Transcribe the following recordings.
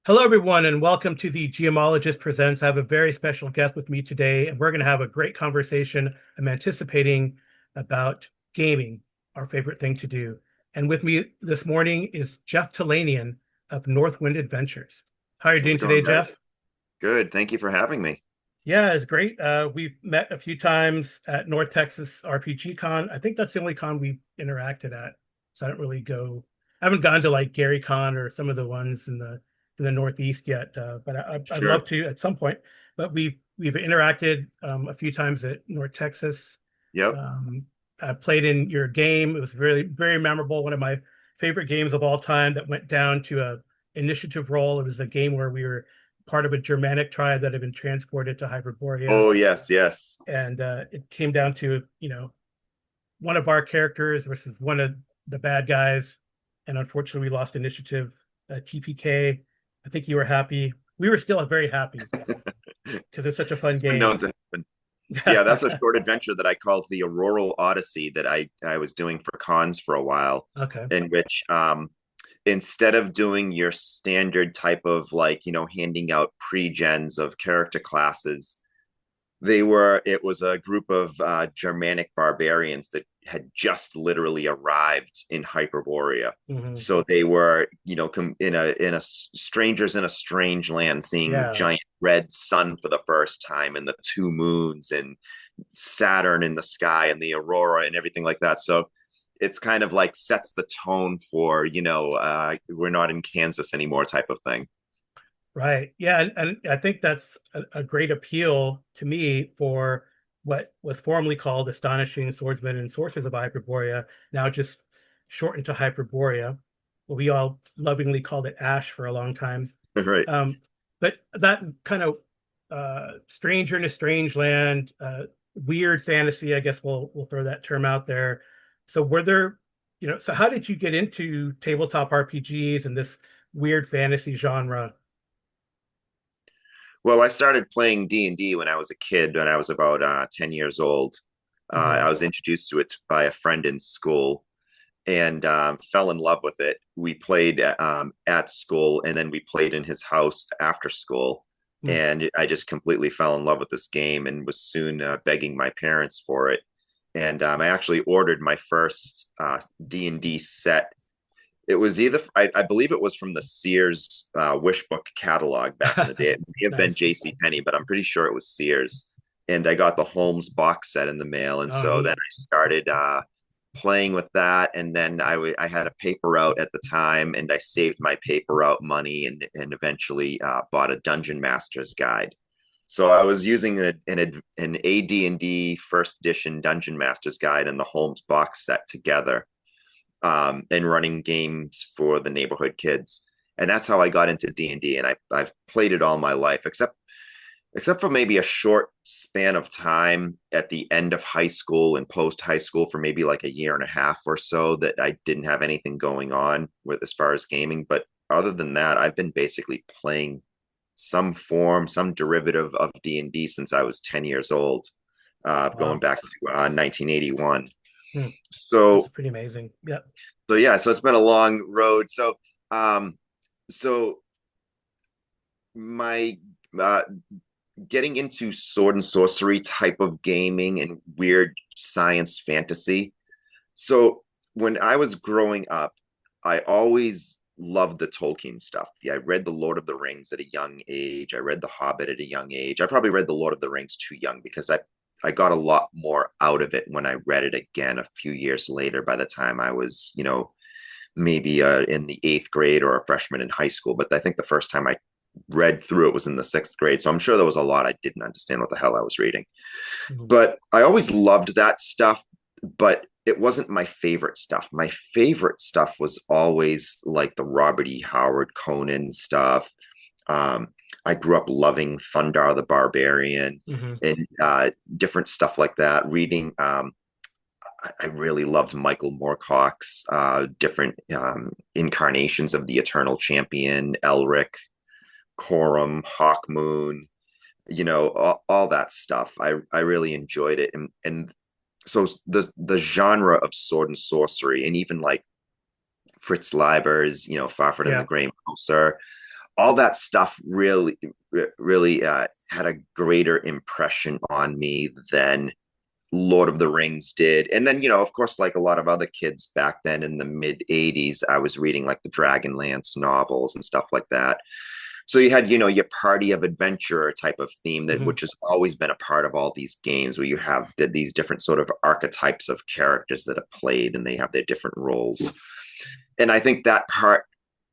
Hello, everyone, and welcome to the Geomologist Presents. I have a very special guest with me today, and we're going to have a great conversation. I'm anticipating about gaming, our favorite thing to do. And with me this morning is Jeff Talanian of North Wind Adventures. How are you How's doing it today, going, Jeff? guys? Good. Thank you for having me. Yeah, it's great. We've met a few times at North Texas RPG Con. I think that's the only con we've interacted at. So I don't really go. I haven't gone to like Gary Con or some of the ones in the Northeast yet. But I'd love Sure. to at some point. But we've interacted a few times at North Texas. Yep. Um, I played in your game. It was very memorable. One of my favorite games of all time that went down to a initiative role. It was a game where we were part of a Germanic tribe that had been transported to Hyperborea, Oh, yes, yes. and it came down to one of our characters versus one of the bad guys, and unfortunately we lost initiative. TPK. I think you were happy. We were still very happy because it's such a fun It's been game. known to happen. Yeah, that's a short adventure that I called the Auroral Odyssey that I was doing for cons for a while, Okay. in which instead of doing your standard type of handing out pre-gens of character classes, it was a group of Germanic barbarians that had just literally arrived in Hyperborea. Hmm. So they were, in a strangers in a strange land, seeing Yeah. giant red sun for the first time, and the two moons, and Saturn in the sky, and the aurora, and everything like that. So it's kind of like sets the tone for, we're not in Kansas anymore type of thing. Right. Yeah, and I think that's a great appeal to me for what was formerly called Astonishing Swordsmen and Sorcerers of Hyperborea, now just shortened to Hyperborea. Well, we all lovingly called it Ash for a long time. Right. Um, but that kind of stranger in a strange land, weird fantasy, I guess we'll throw that term out there. So were there, so how did you get into tabletop RPGs and this weird fantasy genre? Well, I started playing D&D when I was a kid, when I was about 10 years old. I Hmm. was introduced to it by a friend in school and fell in love with it. We played at school, and then we played in his house after school. And I just completely fell in love with this game and was soon begging my parents for it. And I actually ordered my first D&D set. It was I believe it was from the Sears Wish Book catalog back in the day. It may have been Nice. J.C. Penney, but I'm pretty sure it was Sears. And I got the Holmes box set in the mail, and Oh, so then neat. I started playing with that. And then I had a paper route at the time, and I saved my paper route money, and eventually bought a Dungeon Master's Guide. So I was using an AD&D first edition Dungeon Master's Guide and the Holmes box set together, and running games for the neighborhood kids. And that's how I got into D&D. And I've played it all my life, except for maybe a short span of time at the end of high school and post high school for maybe like a year and a half or so that I didn't have anything going on with as far as gaming. But other than that, I've been basically playing some form, some derivative of D&D since I was 10 years old, going Wow. back to 1981. Hmm. That's So pretty amazing. Yeah. yeah, so it's been a long road. Um, so my uh, getting into sword and sorcery type of gaming and weird science fantasy. So when I was growing up, I always loved the Tolkien stuff. Yeah, I read The Lord of the Rings at a young age. I read The Hobbit at a young age. I probably read The Lord of the Rings too young because I got a lot more out of it when I read it again a few years later by the time I was, maybe in the eighth grade or a freshman in high school. But I think the first time I read through it was in the sixth grade. So I'm sure there was a lot I didn't understand what the hell I was reading. Mhm. But I always loved that stuff, but it wasn't my favorite stuff. My favorite stuff was always like the Robert E. Howard Conan stuff. Um, I grew up loving Thundar the Barbarian Hmm. and different stuff like that. Reading I really loved Michael Moorcock's different incarnations of the Eternal Champion, Elric, Corum, Hawkmoon, all that stuff. I really enjoyed it, and so the genre of sword and sorcery, and even like Fritz Leiber's, Fafhrd and the Yeah. Grey Mouser, all that stuff really had a greater impression on me than Lord of the Rings did. And then, of course, like a lot of other kids back then in the mid 80s, I was reading like the Dragonlance novels and stuff like that. So you had, your party of adventure type of theme that Hmm. which has always been a part of all these games where you have these different sort of archetypes of characters that are played and they have their different roles. And I think that part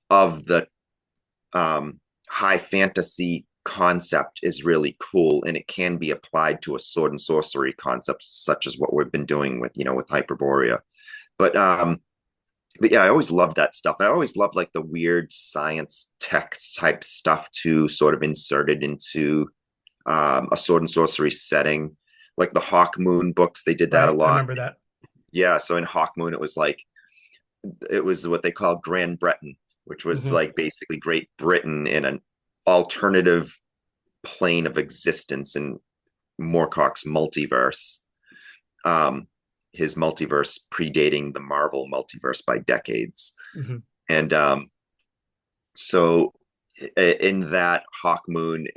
of the high fantasy concept is really cool and it can be applied to a sword and sorcery concept such as what we've been doing with Hyperborea. But but yeah, I always loved that stuff. I always loved like the weird science text type stuff too, sort of inserted into a sword and sorcery setting. Like the Hawk Moon books, they did that a Right. I lot. remember that. Yeah, so in Hawk Moon, it was what they call Grand Breton, which was Hmm. like basically Great Britain in an alternative plane of existence in Moorcock's multiverse. Um, his multiverse predating the Marvel multiverse by decades. Hmm. And so in that Hawk Moon,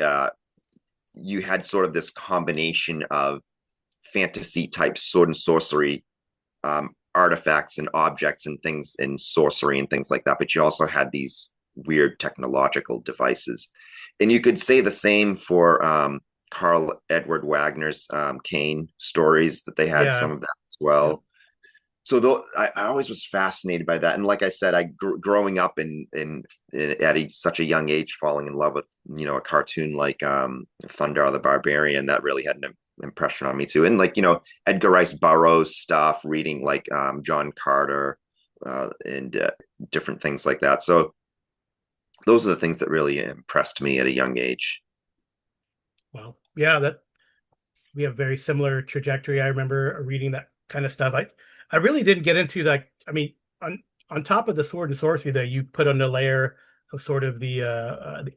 you had sort of this combination of fantasy type sword and sorcery artifacts and objects and things and sorcery and things like that. But you also had these weird technological devices. And you could say the same for Carl Edward Wagner's Kane stories that they had some Yeah. of that as Yeah. well. So I always was fascinated by that, and like I said, growing up at such a young age, falling in love with a cartoon like Thundar the Barbarian, that really had an impression on me too. And like Edgar Rice Burroughs stuff, reading like John Carter and different things like that. So those are the things that really impressed me at a young age. Well, yeah, that we have very similar trajectory. I remember reading that kind of stuff. I really didn't get into that. I mean, on top of the sword and sorcery that you put on the layer of sort of the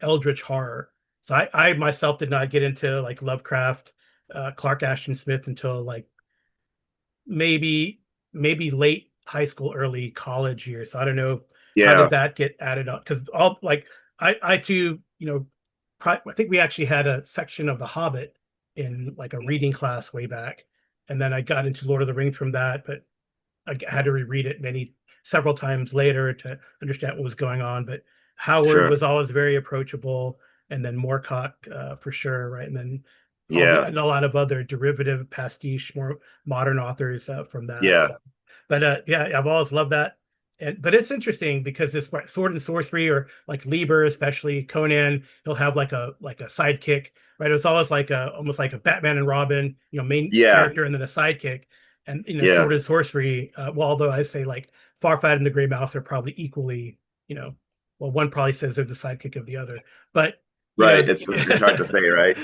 eldritch horror. So I myself did not get into like Lovecraft, Clark Ashton Smith until like maybe maybe late high school, early college years. So I don't know how did Yeah, that get added on because all like I too I think we actually had a section of The Hobbit in like a reading class way back, and then I got into Lord of the Rings from that, but I had to reread it several times later to understand what was going on. But Howard sure. was always very approachable, and then Moorcock for sure, right? And then Yeah, and a lot of other derivative pastiche, more modern authors from that. yeah, So, but yeah, I've always loved that. And but it's interesting because this sword and sorcery, or like Lieber, especially Conan, he'll have like a sidekick, right? It was always like a almost like a Batman and Robin, main yeah, character and then a sidekick. And sword yeah. and sorcery. Well, although I say like Farfight and the Gray Mouse are probably equally, well, one probably says they're the sidekick of the other, but Right. It's hard to say, right?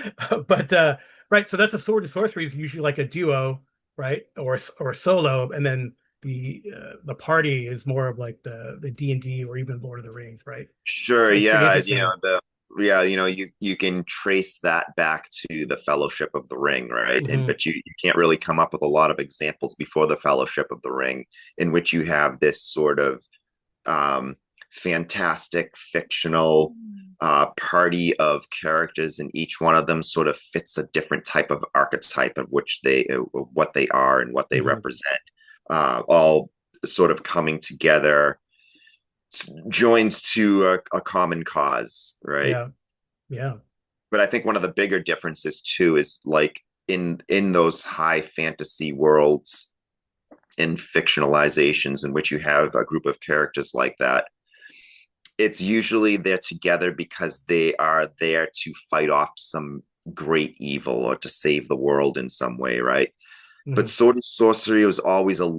but right. So that's a sword and sorcery is usually like a duo, right, or a solo, and then the party is more of like the D&D or even Lord of the Rings, right? Sure, So it's pretty yeah, interesting. you can trace that back to the Fellowship of the Ring, right? And Hmm. but you can't really come up with a lot of examples before the Fellowship of the Ring in which you have this sort of um fantastic fictional party of characters and each one of them sort of fits a different type of archetype of of what they are and what they Hmm. represent, all sort of coming together joins to a common cause, right? Yeah. Yeah. But I think one of the bigger differences too is like in those high fantasy worlds in fictionalizations in which you have a group of characters like that, it's usually they're together because they are there to fight off some great evil or to save the world in some way, right? But Hmm. sword and sorcery was always a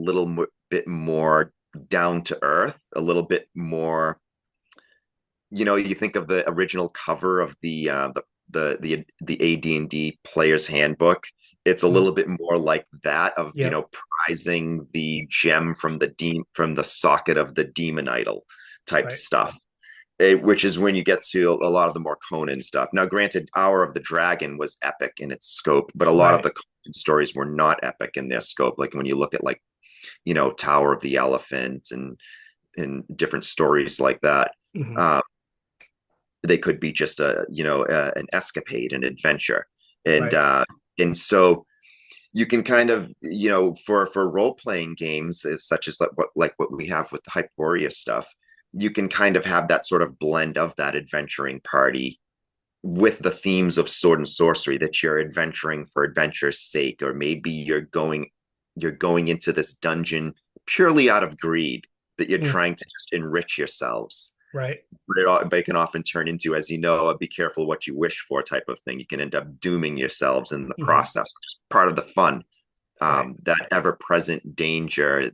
bit more down to earth, a little bit more. You think of the original cover of the AD&D player's handbook. It's a Hmm. little bit more like that of Yep. prizing the gem from the socket of the demon idol type Right. stuff, which is when you get to a lot of the more Conan stuff. Now, granted, Hour of the Dragon was epic in its scope, but a lot of Right. the Conan stories were not epic in their scope. Like when you look at Tower of the Elephant and different stories like that. Hmm. Um, they could be just an escapade, an adventure, and Right. uh, and so you can kind of, for role playing games, such as like what we have with the Hyperborea stuff, you can kind of have that sort of blend of that adventuring party with the themes of sword and sorcery, that you're adventuring for adventure's sake, or maybe you're going into this dungeon purely out of greed, that you're Mm, trying to just enrich yourselves. right. But it can often turn into, as you know, a be careful what you wish for type of thing. You can end up dooming yourselves in the Hmm. process, which is part of the fun. Right. That ever-present danger,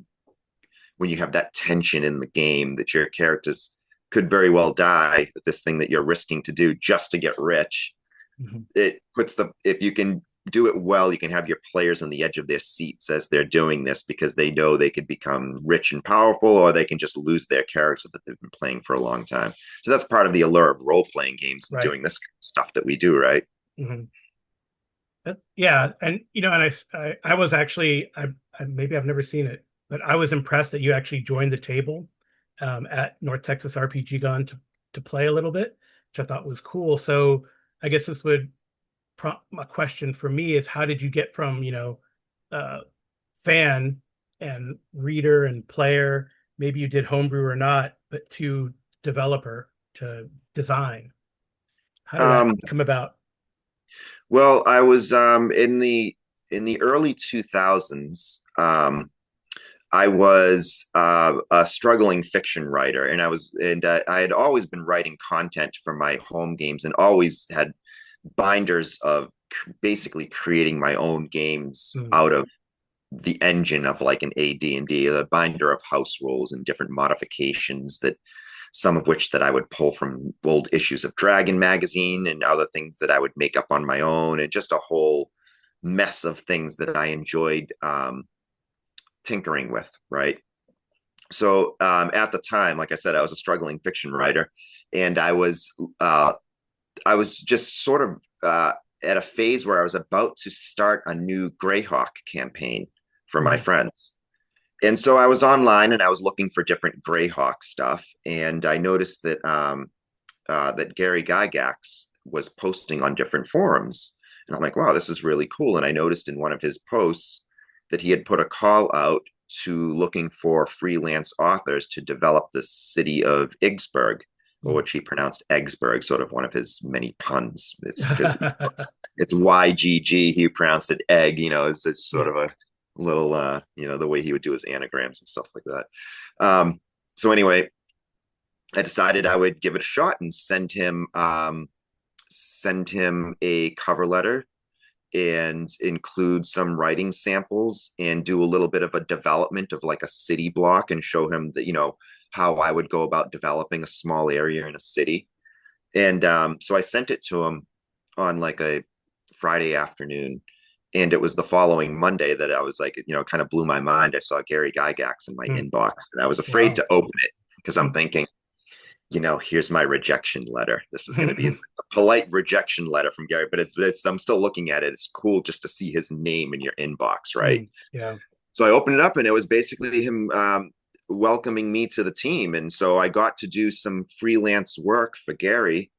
when you have that tension in the game that your characters could very well die with this thing that you're risking to do just to get rich. Hmm. It puts the If you can do it well, you can have your players on the edge of their seats as they're doing this, because they know they could become rich and powerful, or they can just lose their character that they've been playing for a long time. So that's part of the allure of role-playing games and Right. doing this stuff that we do, right? Hmm. Yeah, and and I was actually maybe I've never seen it, but I was impressed that you actually joined the table at North Texas RPG Con to play a little bit, which I thought was cool. So I guess this would prompt a question for me is how did you get from uh, fan and reader and player, maybe you did homebrew or not, but to developer to design? How did that Um, come about? well, I was in the early 2000s. I was a struggling fiction writer, and I had always been writing content for my home games, and always had binders of basically creating my own games Mm, out of the engine of like an AD&D, a binder of house rules and different modifications, that some of which that I would pull from old issues of Dragon magazine, and other things that I would make up on my own, and just a whole mess of things that I enjoyed tinkering with, right? So at the time, like I said, I was a struggling fiction writer, and uh, I was just sort of at a phase where I was about to start a new Greyhawk campaign for my mhm, friends. And so I was online and I was looking for different Greyhawk stuff, and I noticed that Gary Gygax was posting on different forums. And I'm like, wow, this is really cool. And I noticed in one of his posts that he had put a call out to looking for freelance authors to develop the city of Iggsburg, or mm. which he pronounced Eggsburg, sort of one of his many puns. It's because it's YGG. He pronounced it egg. It's sort Yeah. of a little, the way he would do his anagrams and stuff like that. So anyway, I decided I would give it a shot and send him a cover letter, and include some writing samples, and do a little bit of a development of like a city block, and show him that, how I would go about developing a small area in a city. And so I sent it to him on like a Friday afternoon. And it was the following Monday that I was like, kind of blew my mind. I saw Gary Gygax in my Mm. inbox, and I was afraid Wow. to open it, because I'm thinking, here's my rejection letter. This is going to be a polite rejection letter from Gary, but I'm still looking at it. It's cool just to see his name in your inbox, right? Mm. Yeah. So I opened it up, and it was basically him welcoming me to the team. And so I got to do some freelance work for Gary,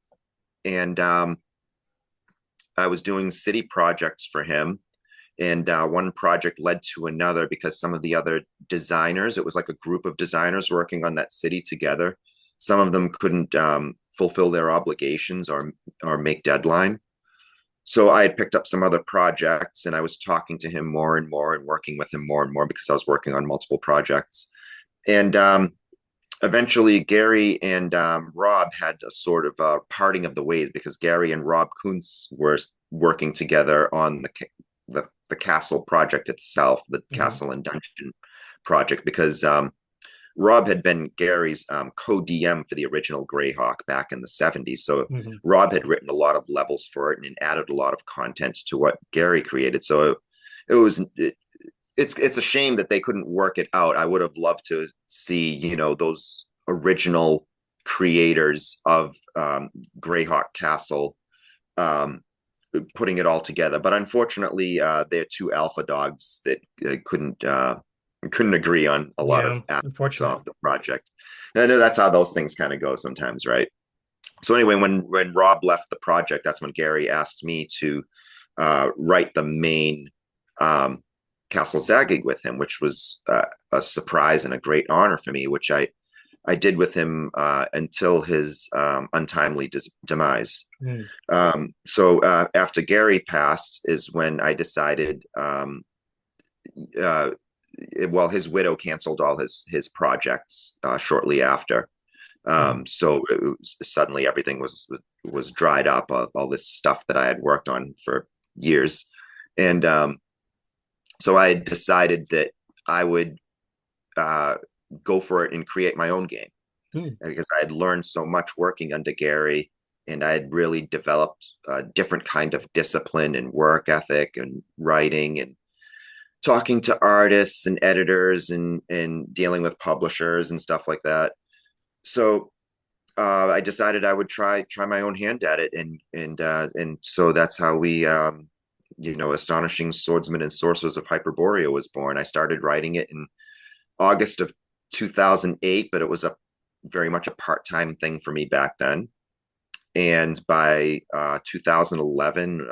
and I was doing city projects for him. And one project led to another, because some of the other designers, it was like a group of designers working on that city together. Some of them couldn't fulfill their obligations, or make deadline. So I had picked up some other projects, and I was talking to him more and more, and working with him more and more, because I was working on multiple projects. And eventually, Gary and Rob had a sort of parting of the ways, because Gary and Rob Kuntz were working together on the castle project itself, the Hmm. castle and dungeon project, because Rob had been Gary's co-DM for the original Greyhawk back in the 70s. So Hmm. Rob had written a lot of levels for it, and added a lot of content to what Gary created. So it was it's a shame that they couldn't work it out. I would have loved to see, those original creators of Greyhawk Castle um, putting it all together. But unfortunately, they're two alpha dogs that couldn't agree on a lot of Yeah. aspects Unfortunate. of the project. And I know that's how those things kind of go sometimes, right? So anyway, when Rob left the project, that's when Gary asked me to write the main um, Castle Zaggig with him, which was a surprise and a great honor for me, which I did with him until his untimely demise. Mm. So after Gary passed is when I decided, uh, well, his widow canceled all his projects shortly after. Mm. So suddenly everything was dried up, all this stuff that I had worked on for years, and so I decided that I would uh, go for it and create my own game Mm. because I had learned so much working under Gary, and I had really developed a different kind of discipline and work ethic and writing and talking to artists and editors and dealing with publishers and stuff like that. So I decided I would try my own hand at it, and so that's how we, Astonishing Swordsmen and Sorcerers of Hyperborea was born. I started writing it in August of 2008, but it was a very much a part-time thing for me back then. And by 2011,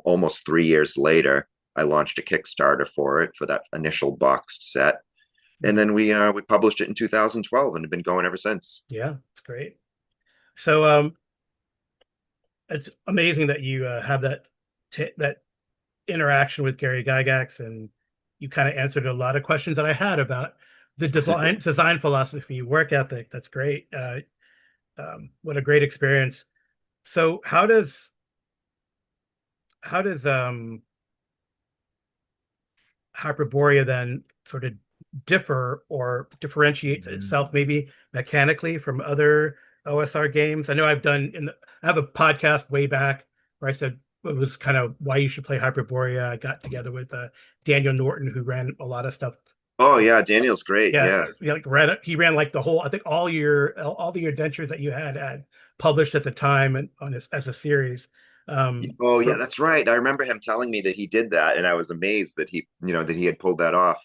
almost 3 years later, I launched a Kickstarter for it for that initial boxed set, and Mm. then we published it in 2012 and have been going ever since. Yeah, it's great. So it's amazing that you have that interaction with Gary Gygax, and you kind of answered a lot of questions that I had about the design philosophy, work ethic. That's great. What a great experience. So how does Hyperborea then sort of differ or differentiates itself maybe mechanically from other OSR games? I know I have a podcast way back where I said it was kind of why you should play Hyperborea. I got together with Daniel Norton, who ran a lot of stuff. Oh yeah, Daniel's great. Yeah, Yeah. he ran like the whole, I think all the adventures that you had published at the time and on his as a series. Oh yeah, For that's right. I remember him telling me that he did that, and I was amazed that he had pulled that off.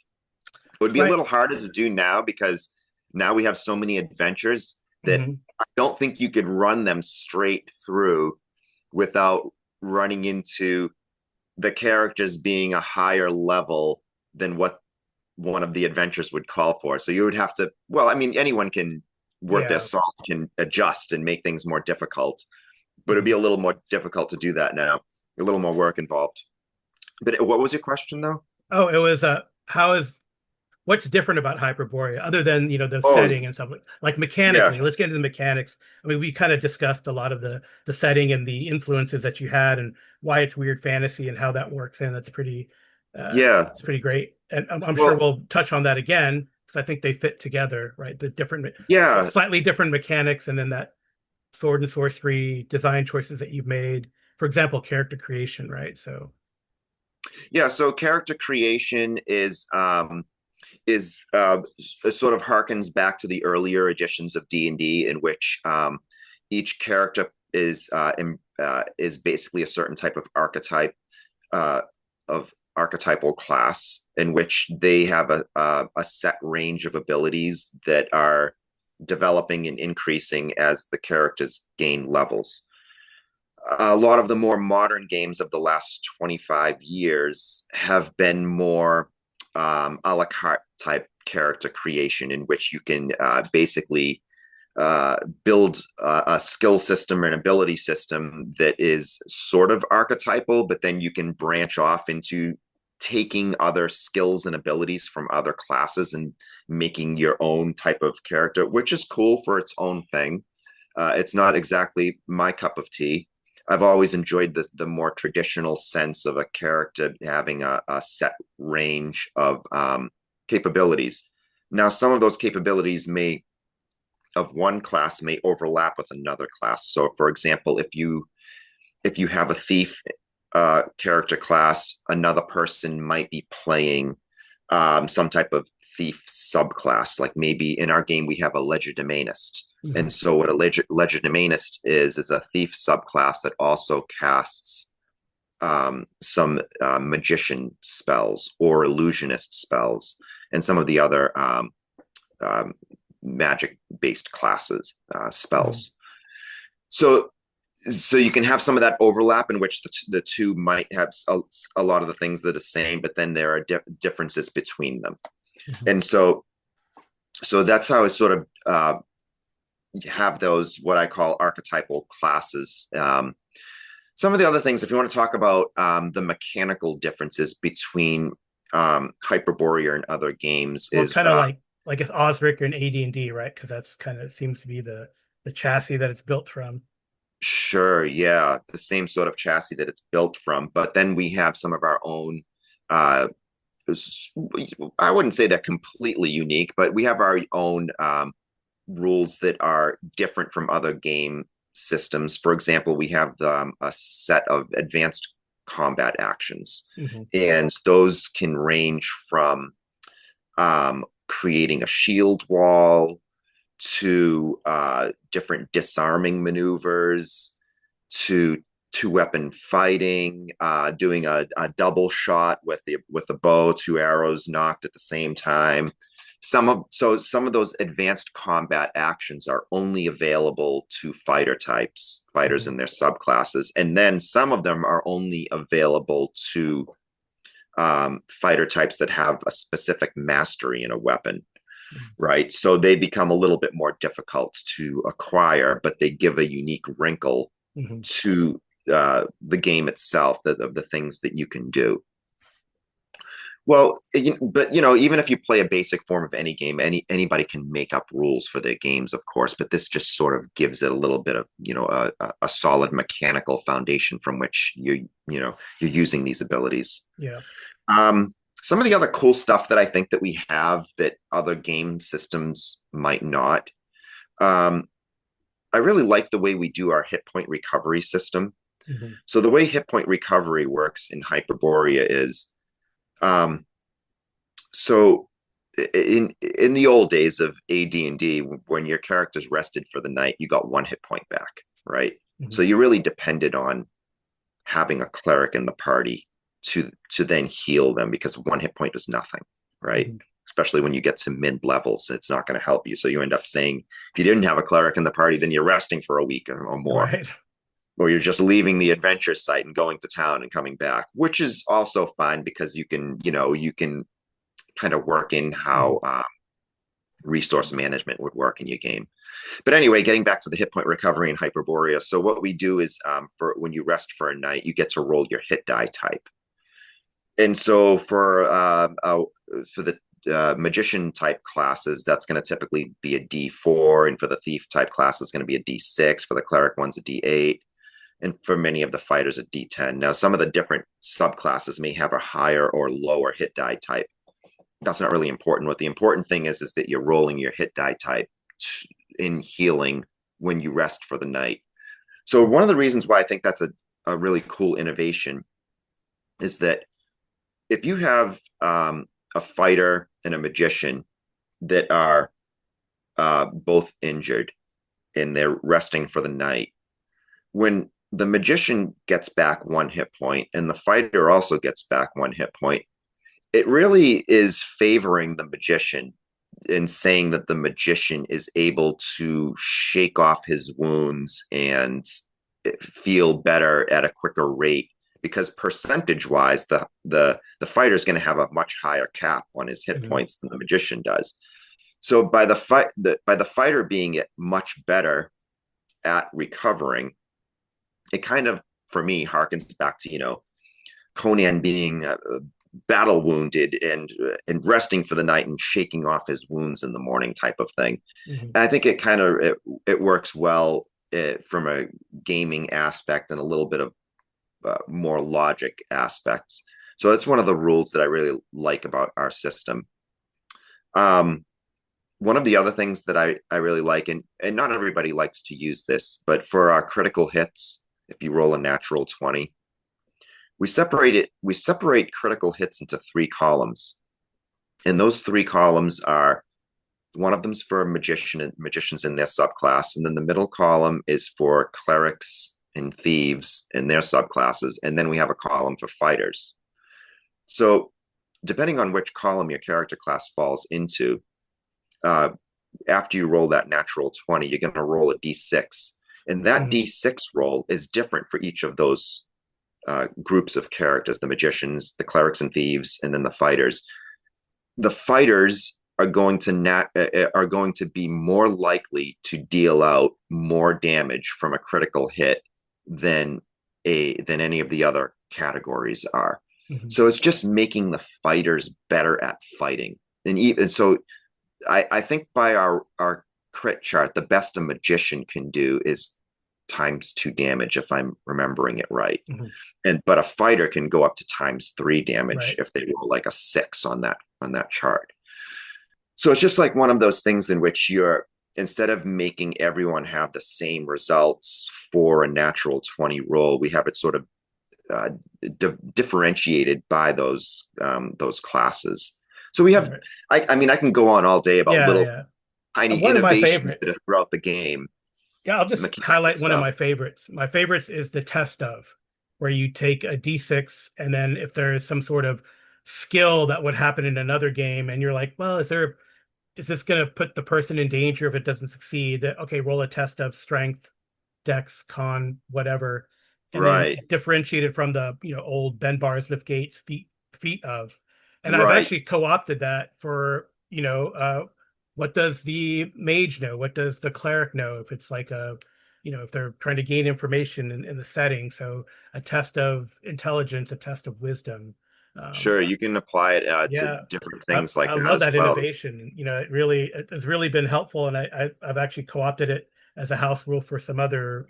It would be a right. little harder to do now because now we have so many adventures that Hmm. I don't think you could run them straight through without running into the characters being a higher level than what one of the adventures would call for. So you would have to, well, I mean, anyone can worth their Yeah. salt, can adjust and make things more difficult, but it'd be Mhm. a little more difficult to do that now, a little more work involved. But what was your question though? Oh, it was how is what's different about Hyperborea other than the Oh, setting and stuff like mechanically? yeah. Let's get into the mechanics. I mean, we kind of discussed a lot of the setting and the influences that you had and why it's weird fantasy and how that works in. That's pretty Yeah. it's pretty great. And I'm sure Well, we'll touch on that again because I think they fit together, right? The different yeah. slightly different mechanics and then that sword and sorcery design choices that you've made. For example, character creation, right? So, Yeah. So character creation is sort of harkens back to the earlier editions of D&D in which each character is basically a certain type of archetype uh, of archetypal class in which they have a set range of abilities that are developing and increasing as the characters gain levels. A lot of the more modern games of the last 25 years have been more a la carte type character creation in which you can basically uh, build a skill system or an ability system that is sort of archetypal, but then you can branch off into taking other skills and abilities from other classes and making your own type of character, which is cool for its own thing. It's not exactly my cup of tea. I've always enjoyed the more traditional sense of a character having a set range of capabilities. Now, some of those capabilities may of one class may overlap with another class. So, for example, if you have a thief character class, another person might be playing some type of thief subclass. Like maybe in our game we have a legerdemainist, mhm. and so what a legerdemainist is a thief subclass that also casts some magician spells or illusionist spells, and some of the other um, magic based classes Mhm. spells. So so you can have some of that overlap in which the two might have a lot of the things that are the same, but then there are differences between them. Mhm. And so that's how I sort of have those what I call archetypal classes. Some of the other things, if you want to talk about the mechanical differences between Hyperborea and other games, Well, is kind of like it's Osric and AD&D, right? Because that's kind of seems to be the chassis that it's built from. sure, yeah, the same sort of chassis that it's built from, but then we have some of our own. Uh, I wouldn't say they're completely unique, but we have our own rules that are different from other game systems. For example, we have a set of advanced combat actions, Hmm. and those can range from creating a shield wall to different disarming maneuvers to two-weapon fighting, doing a double shot with the bow, two arrows knocked at the same time. Some of those advanced combat actions are only available to fighter types, fighters Hmm. and their subclasses, and then some of them are only available to fighter types that have a specific mastery in a weapon, right? So they become a little bit more difficult to acquire, but they give a unique wrinkle Hmm. to the game itself, of the things that you can do. Well, but even if you play a basic form of any game, anybody can make up rules for their games, of course. But this just sort of gives it a little bit of a solid mechanical foundation from which you're using these abilities. Yeah. Um, some of the other cool stuff that I think that we have that other game systems might not. Um, I really like the way we do our hit point recovery system. Hmm. So the way hit point recovery works in Hyperborea is um, so in the old days of AD&D, when your characters rested for the night, you got one hit point back, right? Hmm. So you really depended on having a cleric in the party to then heal them because one hit point is nothing, right? Hmm. Especially when you get to mid levels, it's not going to help you. So you end up saying, if you didn't have a cleric in the party, then you're resting for a week or more, Right. or you're just leaving the adventure site and going to town and coming back, which is also fine because you can kind of work in Hmm. how resource management would work in your game. But anyway, getting back to the hit point recovery in Hyperborea. So what we do is for when you rest for a night, you get to roll your hit die type. And so for the magician type classes, that's going to typically be a D4, and for the thief type class, it's going to be a D6. For the cleric one's a D8, and for many of the fighters, a D10. Now, some of the different subclasses may have a higher or lower hit die type. That's not really important. What the important thing is that you're rolling your hit die type in healing when you rest for the night. So one of the reasons why I think that's a really cool innovation is that if you have a fighter and a magician that are both injured and they're resting for the night, when the magician gets back one hit point and the fighter also gets back one hit point, it really is favoring the magician in saying that the magician is able to shake off his wounds and feel better at a quicker rate because percentage wise the fighter is going to have a much higher cap on his hit Hmm. points than the magician does. So by the fighter being much better at recovering, it kind of for me harkens back to Conan being battle wounded and resting for the night and shaking off his wounds in the morning type of thing. Hmm. And I think it works well from a gaming aspect and a little bit of more logic aspects. So that's one of the rules that I really like about our system. Um, One of the other things that I really like, and not everybody likes to use this, but for our critical hits, if you roll a natural 20, we separate critical hits into three columns. And those three columns are one of them's for magicians in their subclass, and then the middle column is for clerics and thieves in their subclasses, and then we have a column for fighters. So depending on which column your character class falls into, uh, after you roll that natural 20, you're going to roll a d6. And that Mhm. D6 roll is different for each of those groups of characters: the magicians, the clerics and thieves, and then the fighters. The fighters are going to be more likely to deal out more damage from a critical hit than than any of the other categories are. Mhm. So it's just making the fighters better at fighting. And even so, I think by our crit chart, the best a magician can do is times 2 damage, if I'm remembering it right. Mhm. And but a fighter can go up to times 3 damage Right. if they roll like a 6 on that chart. So it's just like one of those things in which you're, instead of making everyone have the same results for a natural 20 roll, we have it sort of uh, differentiated by those classes. So we have, Right. I mean, I can go on all day about Yeah, little yeah. tiny One of my innovations favorite. that are throughout the game, Yeah, I'll just mechanical highlight one of stuff. my favorites. My favorites is the test of, where you take a D6 and then if there is some sort of skill that would happen in another game and you're like, well, is this going to put the person in danger if it doesn't succeed? That okay, roll a test of strength, dex, con, whatever, and then Right, differentiated from the old bend bars, lift gates, feet of. And I've right. actually co-opted that for what does the mage know? What does the cleric know? If it's like if they're trying to gain information in the setting, so a test of intelligence, a test of wisdom. Sure, you can apply it to Yeah, different I, things like I that love as that well. innovation. It has really been helpful, and I've actually co-opted it as a house rule for some other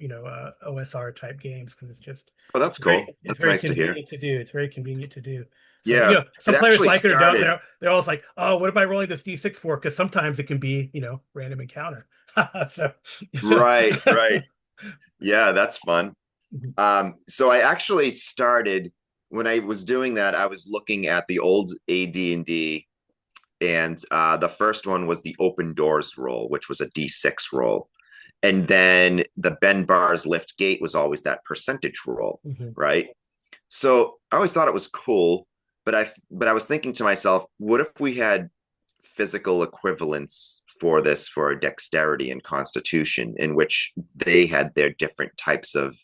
OSR type games because Oh, that's cool. it's That's very nice to hear. convenient to do. It's very convenient to do. So Yeah, it some players actually like it or don't. started. They're always like, oh, what am I rolling this D6 for? Because sometimes it can be random encounter. so so Right, right. Yeah, that's fun. So I actually started when I was doing that, I was looking at the old AD&D, and the first one was the open doors roll, which was a D6 roll. And then the bend bars lift gate was always that percentage roll, Mhm. right? So I always thought it was cool, but I was thinking to myself, what if we had physical equivalents for this for dexterity and constitution, in which they had their different types of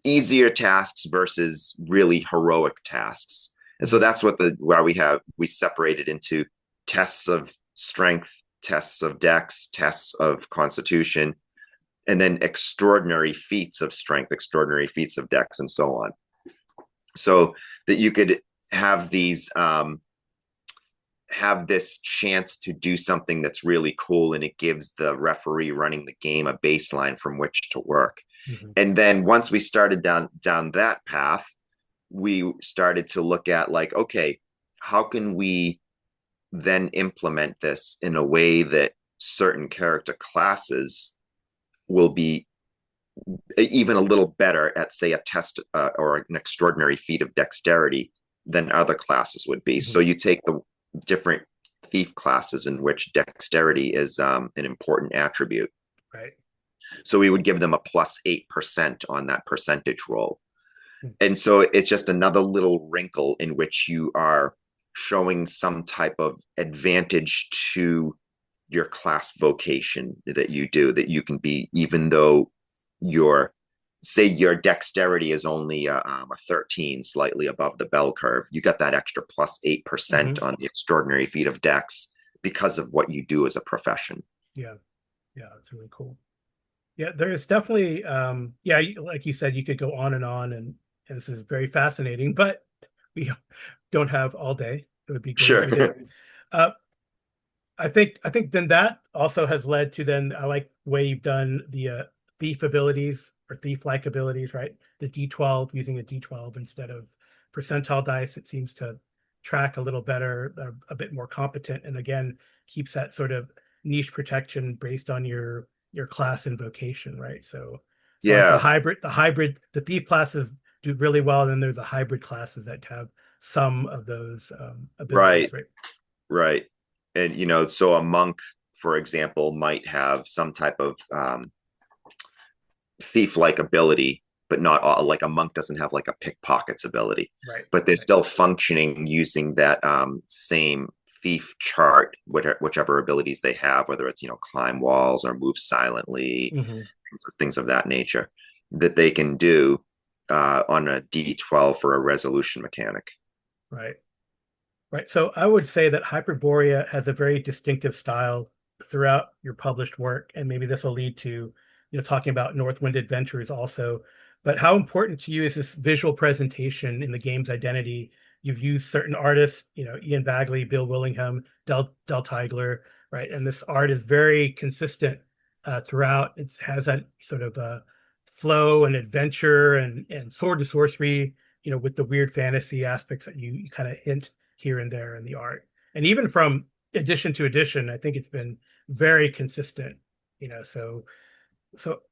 easier tasks versus really heroic tasks. And so Mhm. that's what the where we separated into tests of strength, tests of dex, tests of constitution, and then extraordinary feats of strength, extraordinary feats of dex, and so on. So that you could have these have this chance to do something that's really cool, and it gives the referee running the game a baseline from which to work. Mhm. And then once we started down that path, we started to look at like, okay, how can we then implement this in a way that certain character classes will be even a little better at, say, a test or an extraordinary feat of dexterity than other classes would be. So Mhm. you take the different thief classes in which dexterity is an important attribute. Right. So we would give them a plus 8% on that percentage roll. Mhm. And so it's just another little wrinkle in which you are showing some type of advantage to your class vocation that you do, that you can be, even though your, say your dexterity is only a 13, slightly above the bell curve, you got that extra plus 8% Mhm. on the extraordinary feat of dex because of what you do as a profession. Yeah. Yeah. It's really cool. Yeah, there is definitely yeah, like you said, you could go on and this is very fascinating, but we don't have all day. It would be great if Sure. we did. Uh I think then that also has led to then I like the way you've done the thief abilities or thief-like abilities, right? The D12 using a D12 instead of percentile dice. It seems to track a little better, a bit more competent, and again keeps that sort of niche protection based on your class and vocation, right? So like Yeah. the thief classes do really well, and then there's the hybrid classes that have some of those abilities, Right. right? Right. And, so a monk, for example, might have some type of thief like ability, but not all, like a monk doesn't have like a pickpockets ability, Right. but they're Right. still functioning using that same thief chart, whichever abilities they have, whether it's, climb walls or move silently, Hmm. things of that nature that they can do on a D12 for a resolution mechanic. Right. Right. So I would say that Hyperborea has a very distinctive style throughout your published work, and maybe this will lead to, talking about North Wind Adventures also. But how important to you is this visual presentation in the game's identity? You've used certain artists, Ian Bagley, Bill Willingham, Del Tigler, right? And this art is very consistent throughout. It has that sort of flow and adventure and sword and sorcery, with the weird fantasy aspects that you kind of hint here and there in the art. And even from edition to edition, I think it's been very consistent, so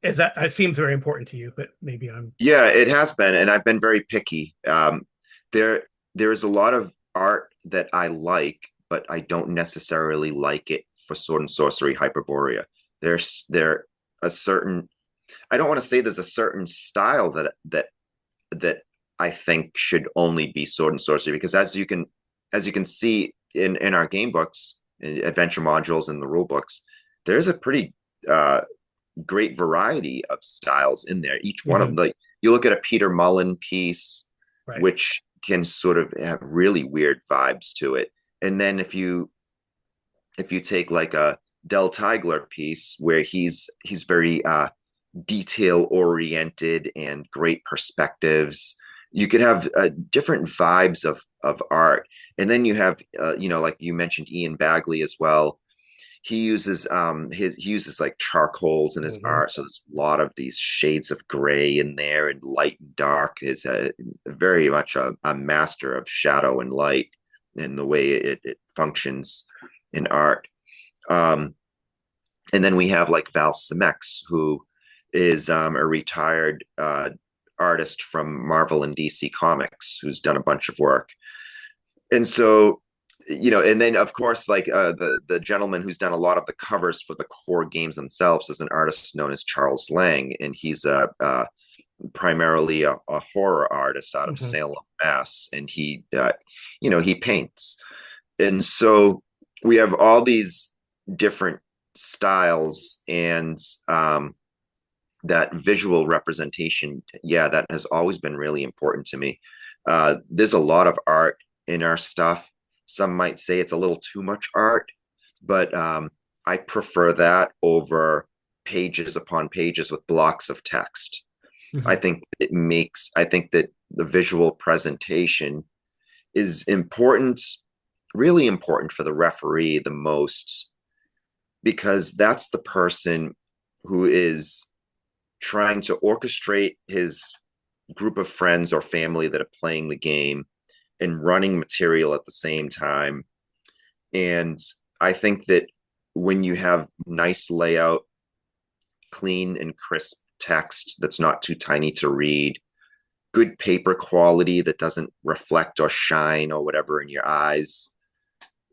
is that it seems very important to you, but maybe I'm Yeah, it has been, and I've been very picky. There, there is a lot of art that I like, but I don't necessarily like it for Sword and Sorcery Hyperborea. There a certain I don't want to say there's a certain style that I think should only be Sword and Sorcery because as you can see in our game books, adventure modules, and the rule books, there's a pretty great variety of styles in there. Each one of Mhm. them, like you look at a Peter Mullen piece, Right. which can sort of have really weird vibes to it, and then if you take like a Del Tigler piece where he's very detail oriented and great perspectives. You could have different vibes of art, and then you have like you mentioned Ian Bagley as well. He uses like charcoals in his Hmm. art, so there's a lot of these shades of gray in there, and light and dark is very much a master of shadow and light and the way it functions in art. Um, and then we have like Val Simex, who is a retired artist from Marvel and DC Comics, who's done a bunch of work. And so, and then of course, like the gentleman who's done a lot of the covers for the core games themselves is an artist known as Charles Lang, and he's primarily a horror artist out of Hmm. Salem, Mass, and he paints. And so we have all these different styles and that visual representation. Yeah, that has always been really important to me. There's a lot of art in our stuff. Some might say it's a little too much art, but I prefer that over pages upon pages with blocks of text. Hmm. I think that the visual presentation is important, really important for the referee the most, because that's the person who is trying to orchestrate his group of friends or family that are playing the game and running material at the same time. And I think that when you have nice layout, clean and crisp text that's not too tiny to read, good paper quality that doesn't reflect or shine or whatever in your eyes,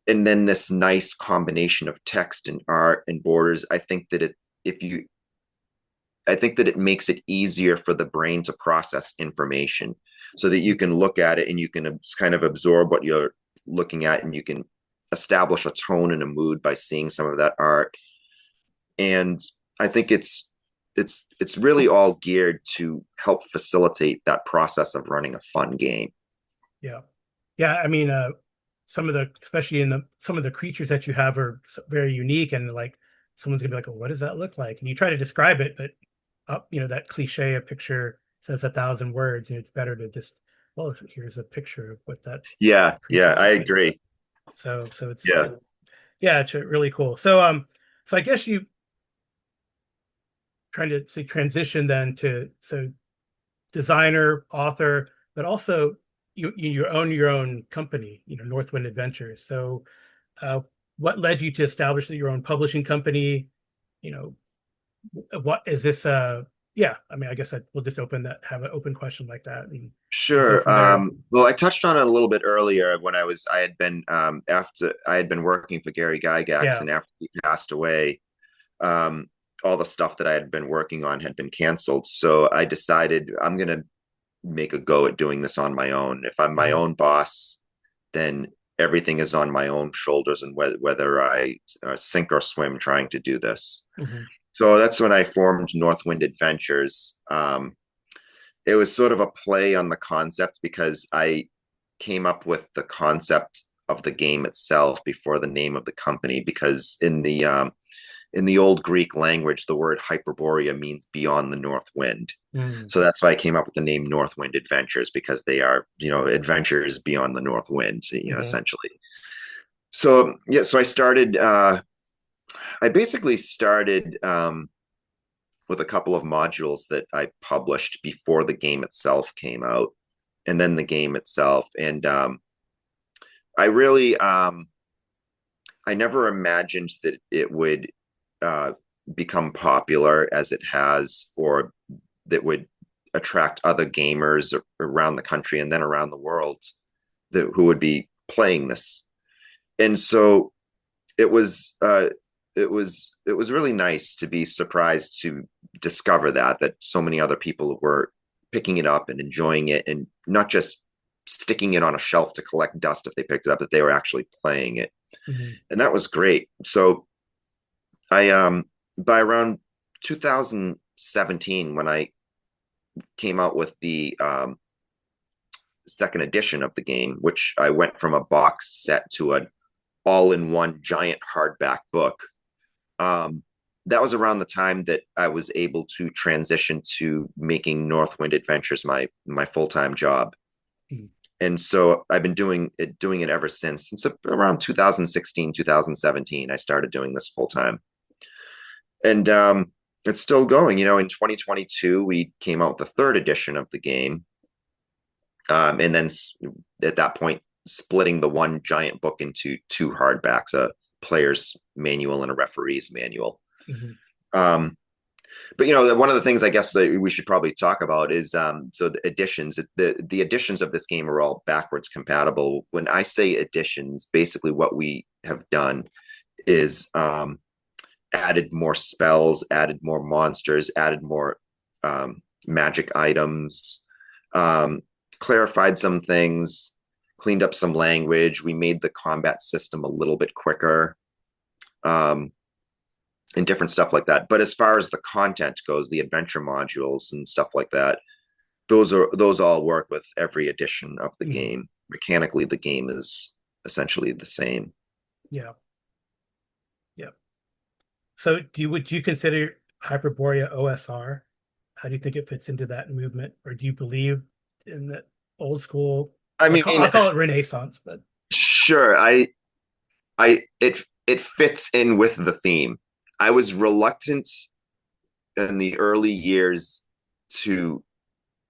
and then this nice combination of text and art and borders, if you I think that it makes it easier for the brain to process information so that you can look at it and you can kind of absorb what you're looking at, and you can establish a tone and a mood by seeing some of that art. And I think it's really all geared to help facilitate that process of running a fun game. Yeah. Yeah. I mean, some of the, especially in some of the creatures that you have are very unique, and like someone's gonna be like, "Oh, what does that look like?" And you try to describe it, but that cliche, a picture says 1,000 words, and it's better to just, well, here's a picture of what that Yeah, yeah, creature I looks like. agree. So it's, Yeah, yeah, it's really cool. So I guess you trying to say transition then to designer, author, but also you own your own company, Northwind Adventures. So, uh, what led you to establish your own publishing company? You know, what is this? Yeah, I mean, I guess we'll just have an open question like that and go sure. from there. Well, I touched on it a little bit earlier when I had been after I had been working for Gary Gygax, Yeah. and after he passed away, um, all the stuff that I had been working on had been canceled. So I decided I'm gonna make a go at doing this on my own. If I'm my Hmm. own boss, then everything is on my own shoulders, and whether I sink or swim trying to do this. Hmm. So that's when I formed North Wind Adventures. It was sort of a play on the concept because I came up with the concept of the game itself before the name of the company. Because in the old Greek language, the word Hyperborea means beyond the north wind. Mm, So that's why I came up with the name North Wind Adventures, because they are, adventures beyond the north wind, hmm. essentially. So yeah, so I basically started with a couple of modules that I published before the game itself came out, and then the game itself. And I really, I never imagined that it would uh, become popular as it has, or that would attract other gamers around the country and then around the world who would be playing this. And so it was it was really nice to be surprised to discover that so many other people were picking it up and enjoying it, and not just sticking it on a shelf to collect dust if they picked it up, that they were actually playing it. Hmm. And that was great. So I by around 2017, when I came out with the second edition of the game, which I went from a box set to an all-in-one giant hardback book. Um, that was around the time that I was able to transition to making Northwind Adventures my full-time job. Hmm. And so I've been doing it ever since around 2016, 2017. I started doing this full time, and it's still going. In 2022 we came out with the third edition of the game, and then at that point splitting the one giant book into two hardbacks, a player's manual and a referee's manual. Hmm. Um, but one of the things I guess that we should probably talk about is so the editions. The editions of this game are all backwards compatible. When I say editions, basically what we have done is added more spells, added more monsters, added more magic items, um, clarified some things, cleaned up some language. We made the combat system a little bit quicker, um, and different stuff like that. But as far as the content goes, the adventure modules and stuff like that, those all work with every edition of the Hmm. game. Mechanically, the game is essentially the same. Yeah. Yeah. So would you consider Hyperborea OSR? How do you think it fits into that movement? Or do you believe in the old school? I I'll mean, call it Renaissance, but sure, it fits in with the theme. I was reluctant in the early years to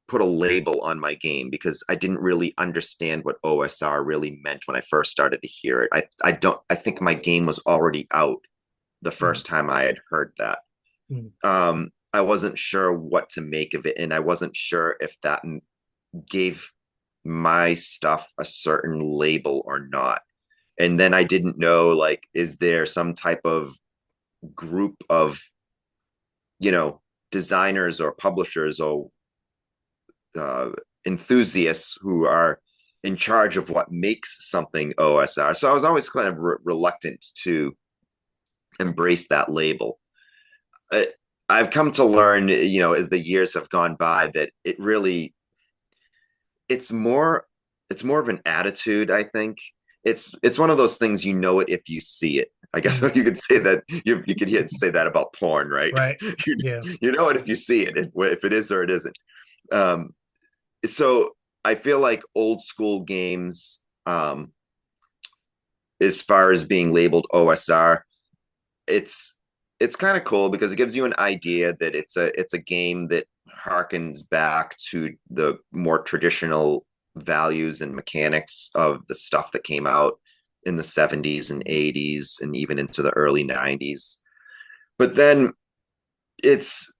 put a label on my game because I didn't really understand what OSR really meant when I first started to hear it. I think my game was already out the mm, first time I had heard that. mm, I wasn't sure what to make of it, and I wasn't sure if that gave my stuff a certain label or not. And then I didn't know, like, is there some type of group of you know designers or publishers or uh, enthusiasts who are in charge of what makes something OSR. So I was always kind of reluctant to embrace that label. Uh, I've come to learn, as the years have gone by, that it's more it's more of an attitude. I think it's one of those things, it if you see it. I guess mm. you could say that you could say that about porn, right? Right. you, Yeah. you know it if you see it, if it is or it isn't. Um, so I feel like old school games, as far as being labeled OSR, it's it's kind of cool because it gives you an idea that it's a game that harkens back to the more traditional values and mechanics of the stuff that came out in the 70s and 80s and even into the early 90s. But then it's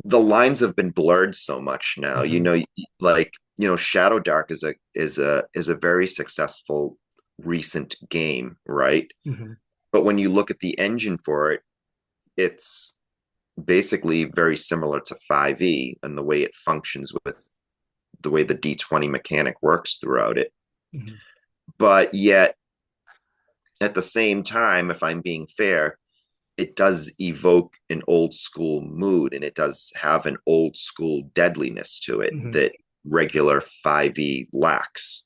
the lines have been blurred so much now. Hmm. Like, Shadow Dark is a very successful recent game, right? Hmm. But when you look at the engine for it, it's basically very similar to 5e and the way it functions, with the way the D20 mechanic works throughout it. Hmm. But yet, at the same time, if I'm being fair, it does evoke an old school mood, and it does have an old school deadliness to it Hmm. that regular 5e lacks.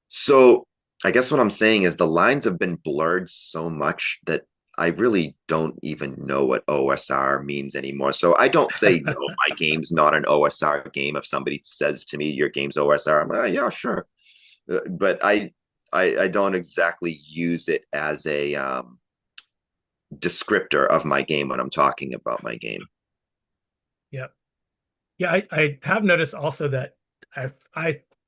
So I guess what I'm saying is the lines have been blurred so much that I really don't even know what OSR means anymore. So I don't say, no, my game's not an OSR game. If somebody says to me, your game's OSR, I'm like, oh, yeah, sure. But I don't exactly use it as a descriptor of my game when I'm talking about my game. Yeah. Yeah, I have noticed also that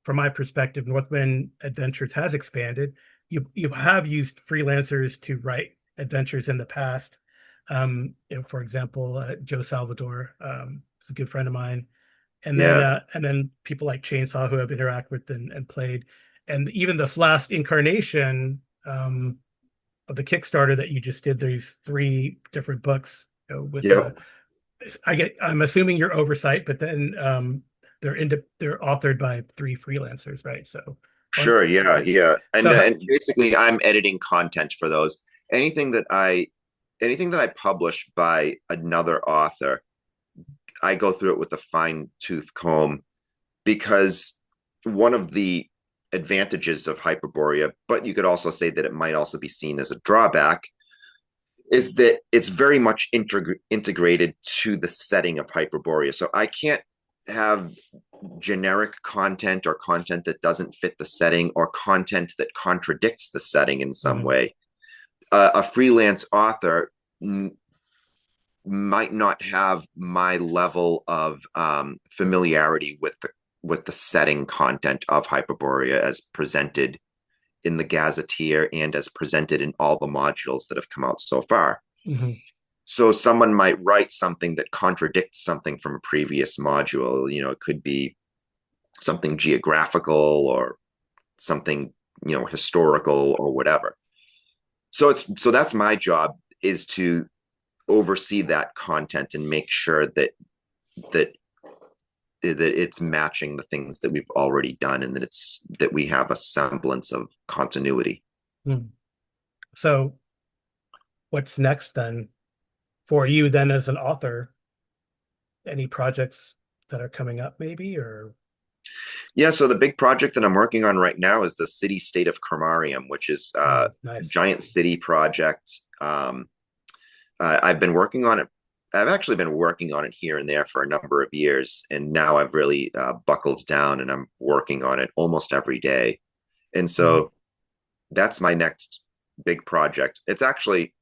from my perspective, Northwind Adventures has expanded. You have used freelancers to write adventures in the past. For example, Joe Salvador is a good friend of mine, Yeah, and then people like Chainsaw who have interacted with and played, and even this last incarnation of the Kickstarter that you just did, these three different books with yeah, I'm assuming your oversight, but then they're authored by three freelancers, right? So, or sure, yeah, yeah. so And basically I'm editing content for those. Anything that I anything that I publish by another author, I go through it with a fine tooth comb because one of the advantages of Hyperborea, but you could also say that it might also be seen as a drawback, is that it's very much integrated to the setting of Hyperborea. So I can't have generic content or content that doesn't fit the setting or content that contradicts the setting in some mhm, way. A freelance author might not have my level of familiarity with the setting content of Hyperborea as presented in the Gazetteer and as presented in all the modules that have come out so far. mhm, So someone might write something that contradicts something from a previous module. It could be something geographical or something, historical or whatever. So that's my job, is to oversee that content and make sure that that it's matching the things that we've already done, and that we have a semblance of continuity. mhm. So what's next then for you then as an author? Any projects that are coming up, maybe, or Yeah, so the big project that I'm working on right now is the city state of Cromarium, which is a nice. giant city project. I've been working on it. I've actually been working on it here and there for a number of years, and now I've really buckled down, and I'm working on it almost every day. And Mhm, so that's my next big project. It's actually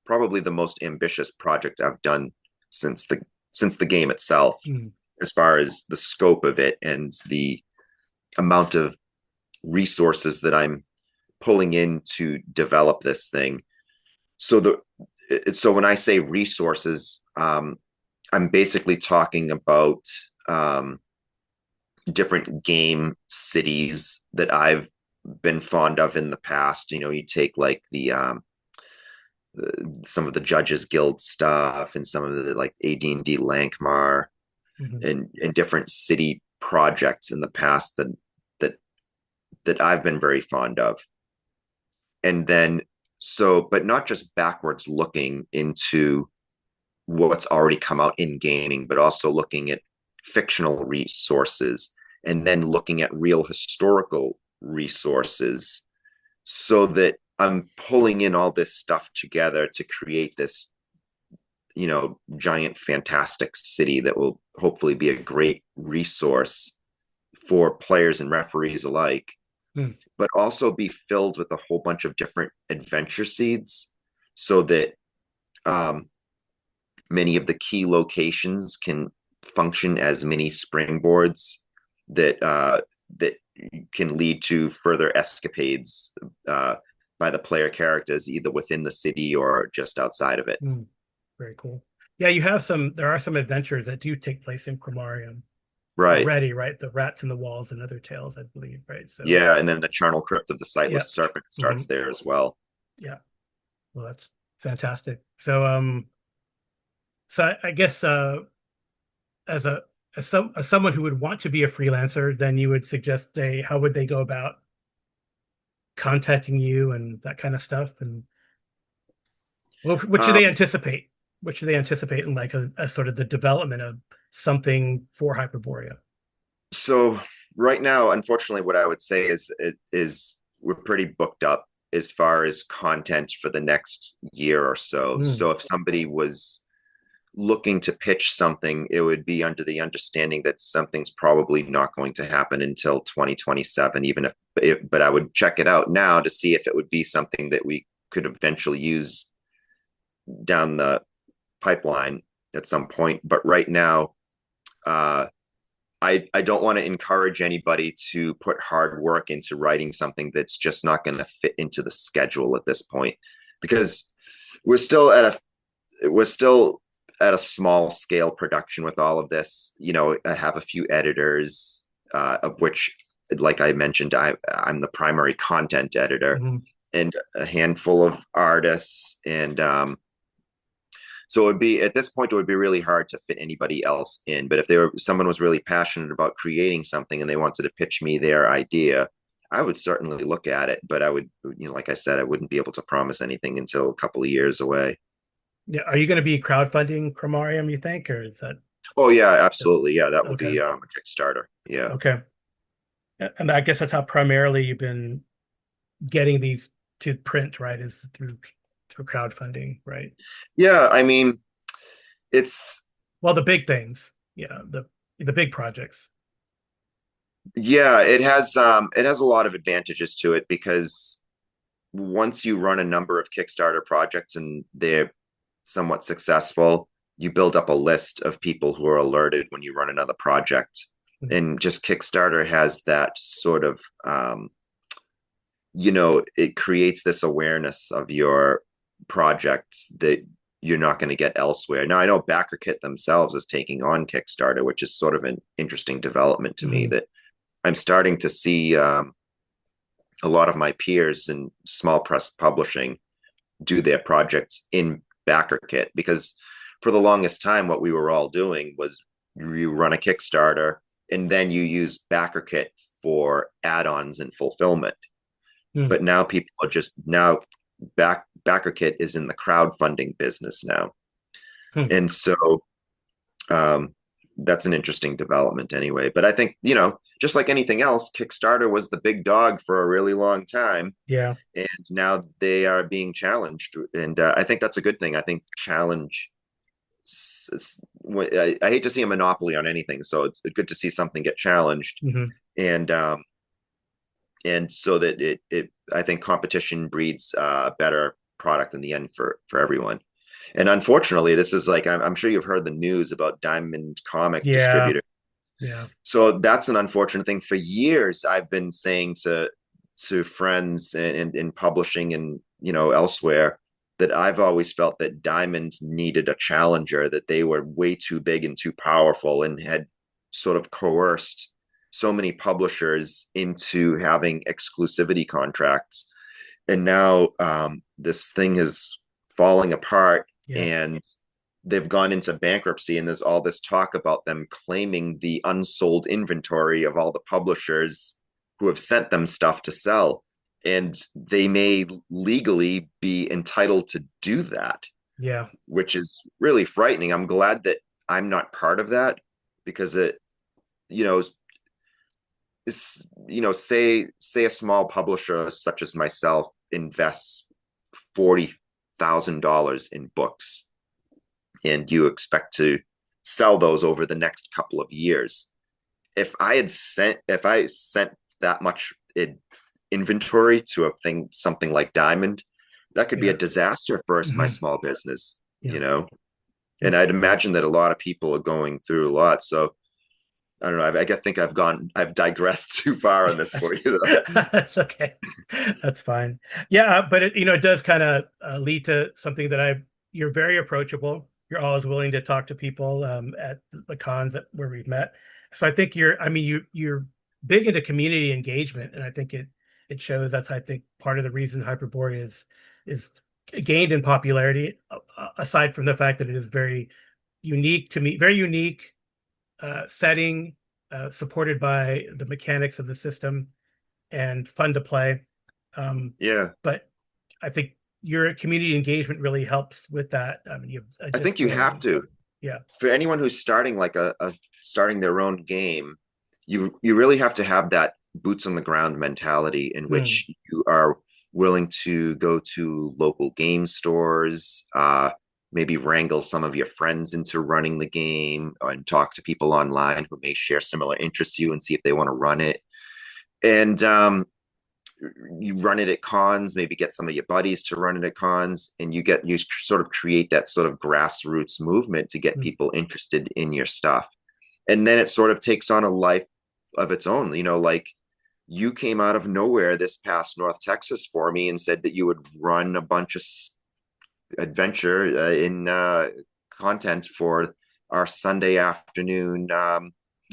probably the most ambitious project I've done since the game itself, mhm, as far as the scope of it and the amount of resources that I'm pulling in to develop this thing. So when I say resources, I'm basically talking about different game cities that I've been fond of in the past. You take like some of the Judges Guild stuff and some of the like AD&D Lankmar mhm, and different city projects in the past that that I've been very fond of. And then but not just backwards looking into what's already come out in gaming, but also looking at fictional resources and then looking at real historical resources, so that I'm pulling in all this stuff together to create this, giant, fantastic city that will hopefully be a great resource for players and referees alike, mhm, but also be filled with a whole bunch of different adventure seeds, so that um, many of the key locations can function as mini springboards that can lead to further escapades uh, by the player characters, either within the city or just outside of it. mhm. Very cool. Yeah, you have there are some adventures that do take place in Cromarium Right. already, right? The rats in the walls and other tales, I believe, right? So, Yeah, and then the charnel crypt of the yeah. sightless serpent Hmm. starts there as well. Yeah. Well, that's fantastic. So I guess as a as someone who would want to be a freelancer, then you would suggest how would they go about contacting you and that kind of stuff? And Well, what should Um, they anticipate? What should they anticipate in like a sort of the development of something for Hyperborea? so right now, unfortunately, what I would say is we're pretty booked up as far as content for the next year or so. Mm, So if somebody was looking to pitch something, it would be under the understanding that something's probably not going to happen until 2027, even but I would check it out now to see if it would be something that we could eventually use down the pipeline at some point. But right now, uh, I don't want to encourage anybody to put hard work into writing something that's just not going to fit into the schedule at this point, because we're still at we're still at a small scale production with all of this. You know, I have a few editors, of which, like I mentioned, I'm the primary content editor, mhm. and a handful of artists, and so it would be at this point it would be really hard to fit anybody else in. But if someone was really passionate about creating something and they wanted to pitch me their idea, I would certainly look at it. But I would, like I said, I wouldn't be able to promise anything until a couple of years away. Yeah, are you going to be crowdfunding Cromarium, you think, or is that Oh yeah, absolutely. Yeah, that will okay? be a Kickstarter. Yeah. Okay. And I guess that's how primarily you've been getting these to print, right? Is through crowdfunding, right? Yeah, I mean, it's Well, the big things, yeah, the big projects. yeah, it has a lot of advantages to it because once you run a number of Kickstarter projects and they're somewhat successful, you build up a list of people who are alerted when you run another project. Mm, And just Kickstarter has that sort of, it creates this awareness of your projects that you're not going to get elsewhere. Now, I know BackerKit themselves is taking on Kickstarter, which is sort of an interesting development to me mhm. that I'm starting to see a lot of my peers in small press publishing do their projects in BackerKit, because for the longest time, what we were all doing was you run a Kickstarter and then you use BackerKit for add-ons and fulfillment. Mm, But now people are just now BackerKit is in the crowdfunding business now, mm. and so um, that's an interesting development anyway. But I think just like anything else, Kickstarter was the big dog for a really long time, Yeah, and now they are being challenged, and I think that's a good thing. I think challenge. I hate to see a monopoly on anything, so it's good to see something get challenged, hmm, and so that it I think competition breeds a better product in the end for everyone. And unfortunately, this is like I'm sure you've heard the news about Diamond Comic yeah, Distributor. yeah, So that's an unfortunate thing. For years, I've been saying to friends in publishing and elsewhere that I've always felt that Diamond needed a challenger, that they were way too big and too powerful and had sort of coerced so many publishers into having exclusivity contracts. And now this thing is falling apart, yeah, and they've gone into bankruptcy, and there's all this talk about them claiming the unsold inventory of all the publishers who have sent them stuff to sell, and they may legally be entitled to do that, yeah, which is really frightening. I'm glad that I'm not part of that, because it you know say a small publisher such as myself invests $40,000 in books, and you expect to sell those over the next couple of years. If I sent that much inventory to a thing, something like Diamond, that could be a yeah, disaster for my hmm, small business, yeah. and I'd imagine that a lot of people are going through a lot. So I don't know. I think I've digressed too far on this for you, though. That's okay. That's fine. Yeah, but it does kind of lead to something that you're very approachable. You're always willing to talk to people at the cons where we've met. So I think I mean, you're big into community engagement, and I think it shows. That's, I think, part of the reason Hyperborea is gained in popularity, aside from the fact that it is very unique to me, very unique setting, supported by the mechanics of the system and fun to play. Um, Yeah, but I think your community engagement really helps with that. I mean, you have a I think you have Discord. to. Yeah. For anyone who's starting like a starting their own game, you really have to have that boots on the ground mentality in Hmm. which you are willing to go to local game stores, maybe wrangle some of your friends into running the game, and talk to people online who may share similar interests to you and see if they want to run it. And you run it at cons, maybe get some of your buddies to run it at cons, and you sort of create that sort of grassroots movement to get Hmm. people interested in your stuff. And then it sort of takes on a life of its own. Like you came out of nowhere this past North Texas for me and said that you would run a bunch of adventure in content for our Sunday afternoon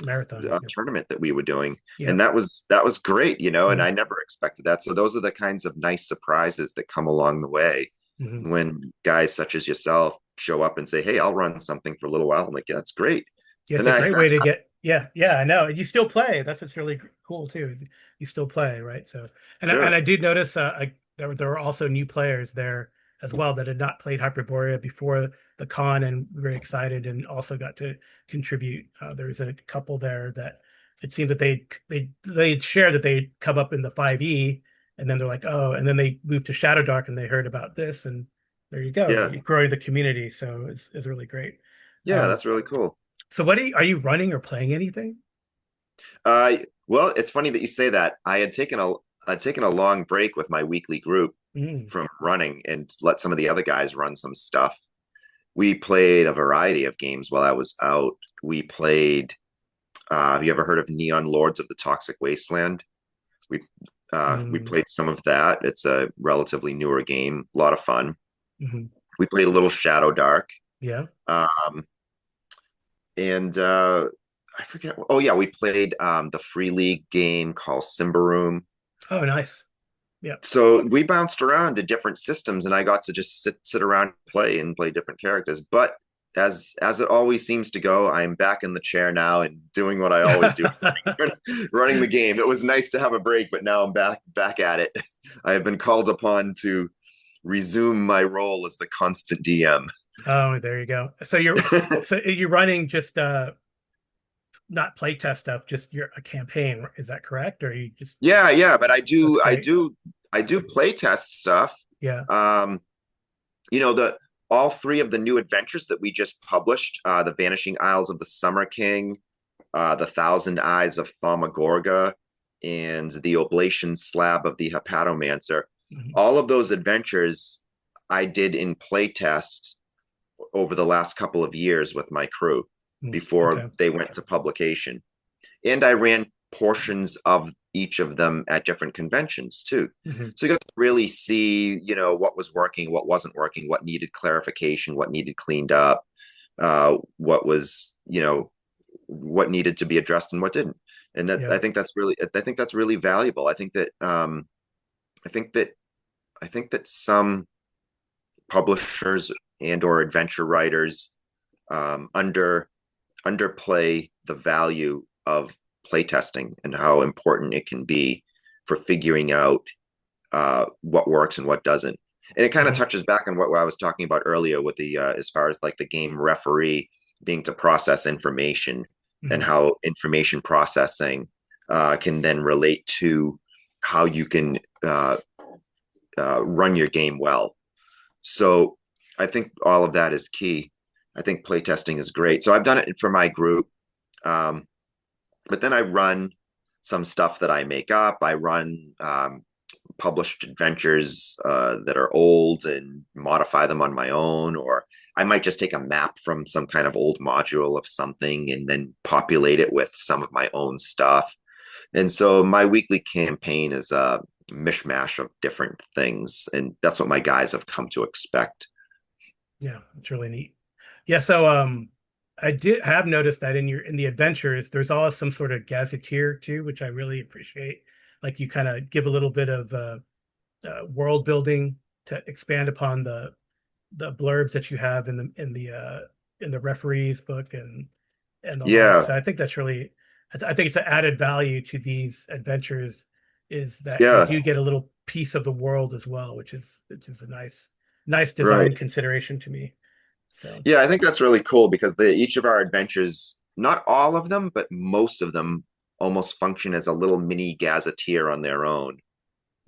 Marathon. Yep. tournament that we were doing, and Yep. that was great, and Hmm. I never expected that. So those are the kinds of nice surprises that come along the way Hmm. when guys such as yourself show up and say, "Hey, I'll run something for a little while." I'm like, "Yeah, that's great." Yeah, And it's a then I great said, way to get. Yeah, yeah, I know. You still play. That's what's really cool too. Is you still play, right? So, and I "Sure, did notice there were also new players there as well that had not played Hyperborea before the con and were very excited and also got to contribute. There was a couple there that it seemed that they shared that they'd come up in the 5e and then they're like, oh, and then they moved to Shadow Dark and they heard about this and there you go. yeah, You're growing the community, so it's really great. yeah, Um, that's really cool." so are you running or playing anything? Uh, well, it's funny that you say that. I'd taken a long break with my weekly group Mm. from running and let some of the other guys run some stuff. We played a variety of games while I was out. We played. Have you ever heard of Neon Lords of the Toxic Wasteland? We Mm. played some of that. It's a relatively newer game, a lot of fun. Hmm. We played a little Shadow Dark, Yeah. um, and I forget. Oh yeah, we played the Free League game called Simba Room. Oh, nice. Yeah. So we bounced around to different systems, and I got to just sit around and play different characters. But as it always seems to go, I'm back in the chair now and doing what I always do, running the game. It was nice to have a break, but now I'm back at it. I have been called upon to resume my role as the constant DM. Oh, there you go. So you're running just not playtest stuff, just your a campaign. Is that correct? Or you just Yeah, yeah, but I that's do I great. do I do play test stuff. Yeah. Um, the all three of the new adventures that we just published, the Vanishing Isles of the Summer King, the Thousand Eyes of Thaumagoraga, and the Oblation Slab of the Hepatomancer. Hmm. All of those adventures I did in playtest over the last couple of years with my crew before Okay. they went to publication. And I ran portions of each of them at different conventions too. Hmm. So you got to really see, what was working, what wasn't working, what needed clarification, what needed cleaned up, what needed to be addressed and what didn't. And that Yeah. I think that's really valuable. I think that I think that some publishers and or adventure writers under underplay the value of playtesting and how important it can be for figuring out what works and what doesn't. And it kind of Hmm. touches back on what I was talking about earlier with the as far as like the game referee being to process information and Hmm. how information processing can then relate to how you can run your game well. So I think all of that is key. I think playtesting is great. So I've done it for my group. Um, but then I run some stuff that I make up. I run published adventures that are old and modify them on my own, or I might just take a map from some kind of old module of something and then populate it with some of my own stuff. And so my weekly campaign is a mishmash of different things, and that's what my guys have come to expect. Yeah, it's really neat. Yeah, so I did have noticed that in the adventures, there's always some sort of gazetteer too, which I really appreciate. Like you kind of give a little bit of world building to expand upon the blurbs that you have in the referee's book and the like. Yeah, So I think that's really, I think it's an added value to these adventures is that you yeah, do get a little piece of the world as well, which is a nice Right. design consideration to me. So, Yeah, I think that's really cool because each of our adventures, not all of them, but most of them almost function as a little mini gazetteer on their own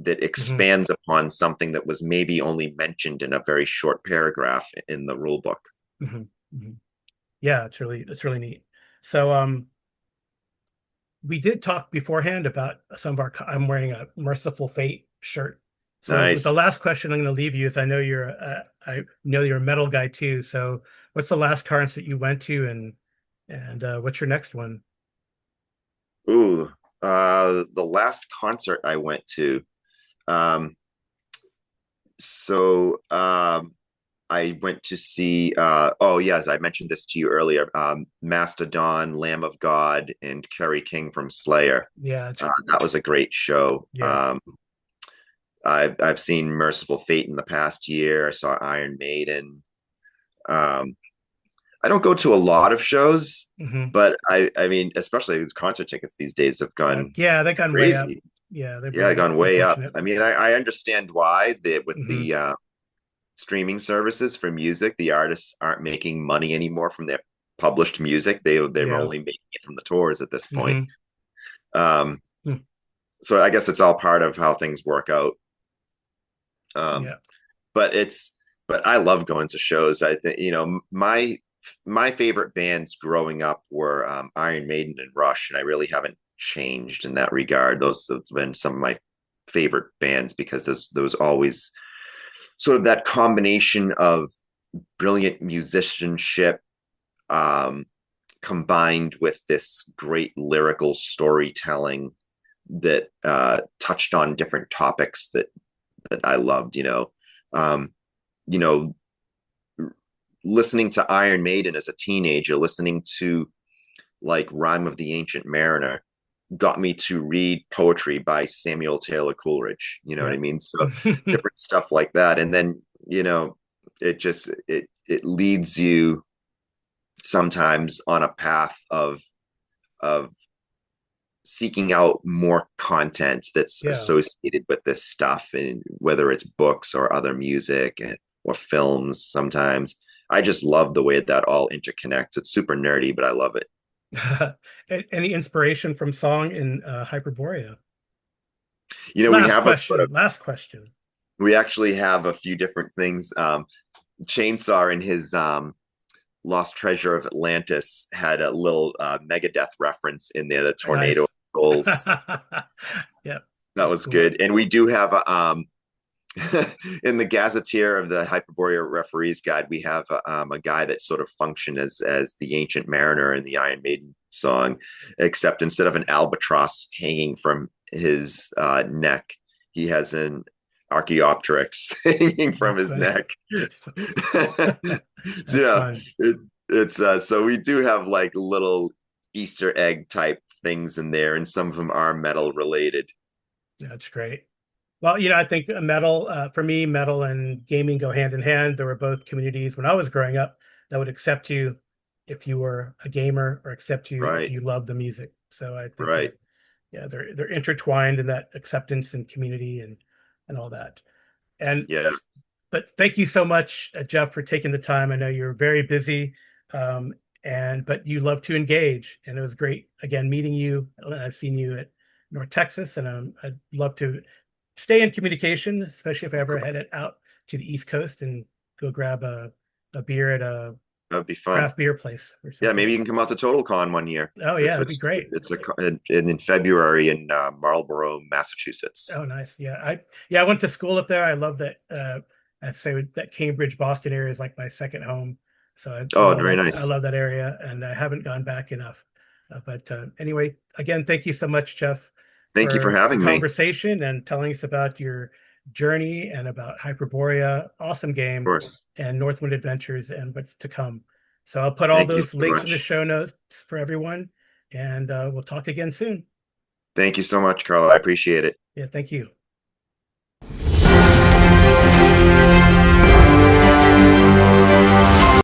that mhm, expands upon something that was maybe only mentioned in a very short paragraph in the rule book. mhm, mhm. Yeah, it's really neat. So, we did talk beforehand about some of our. I'm wearing a Merciful Fate shirt. So with the Nice. last question I'm going to leave you is I know you're a metal guy too. So what's the last concert you went to, and what's your next one? Ooh, the last concert I went to. Um, so I went to see oh yes, I mentioned this to you earlier. Mastodon, Lamb of God, and Kerry King from Slayer. Yeah, That was a great show. yeah. I've seen Merciful Fate in the past year. I saw Iron Maiden. Um, I don't go to a lot of shows, Hmm. but I mean, especially concert tickets these days have gone Yeah, they've gone way up. crazy. Yeah, they've Yeah, really gone way up. unfortunate. I mean, I understand why with Hmm. the streaming services for music, the artists aren't making money anymore from their published music. They're Yeah. only making it from the tours at this point. Hmm. Um, so I guess it's all part of how things work out. Um, Yeah. but it's but I love going to shows. I think my favorite bands growing up were Iron Maiden and Rush, and I really haven't changed in that regard. Those have been some of my favorite bands because those always sort of that combination of brilliant musicianship um, combined with this great lyrical storytelling that touched on different topics that I loved. Um, you know, listening to Iron Maiden as a teenager, listening to like Rhyme of the Ancient Mariner, got me to read poetry by Samuel Taylor Coleridge. You know what I Yeah. mean? So different stuff like that, and then it leads you sometimes on a path of seeking out more content that's Yeah. associated with this stuff, and whether it's books or other music or films. Sometimes I just love the way that all interconnects. It's super nerdy, but I love it. Any inspiration from song in Hyperborea? We Last have question. Last question. we actually have a few different things. Chainsaw in his Lost Treasure of Atlantis had a little Megadeth reference in there, the tornado Nice. goals. Yeah, That that's was cool. good. And we do have in the gazetteer of the Hyperborea Referees Guide, we have a guy that sort of functioned as the Ancient Mariner in the Iron Maiden song, except instead of an albatross hanging from his neck, he has an Archaeopteryx hanging from That's his funny. neck. So, That's fun. it's so we do have like little Easter egg type things in there, and some of them are metal related. That's great. Well, I think for me, metal and gaming go hand in hand. There were both communities when I was growing up that would accept you if you were a gamer or accept you if Right, you loved the music. So I think right. yeah, they're intertwined in that acceptance and community and all that. And Yeah. but thank you so much, Jeff, for taking the time. I know you're very busy, um, but you love to engage, and it was great again meeting you. I've seen you at North Texas, and I'd love to stay in communication, especially if I ever head it out to the East Coast and go grab a beer at a That'd be fun. craft beer place or Yeah, something. maybe you can come out to Total Con one year. Oh yeah, It's that'd be it's great. it's in February in Marlborough, Massachusetts. Oh, nice. Yeah, I went to school up there. I love that. I'd say that Cambridge, Boston area is like my second home. So Oh, very I nice. love that area, and I haven't gone back enough. But anyway, again, thank you so much, Jeff, Thank you for for the having me. Of conversation and telling us about your journey and about Hyperborea. Awesome game course. and Northwind Adventures and what's to come. So I'll put all Thank you those so links in the much. show notes for everyone, and we'll talk again soon. Thank you so much, Carl. I appreciate it. Yeah, thank you.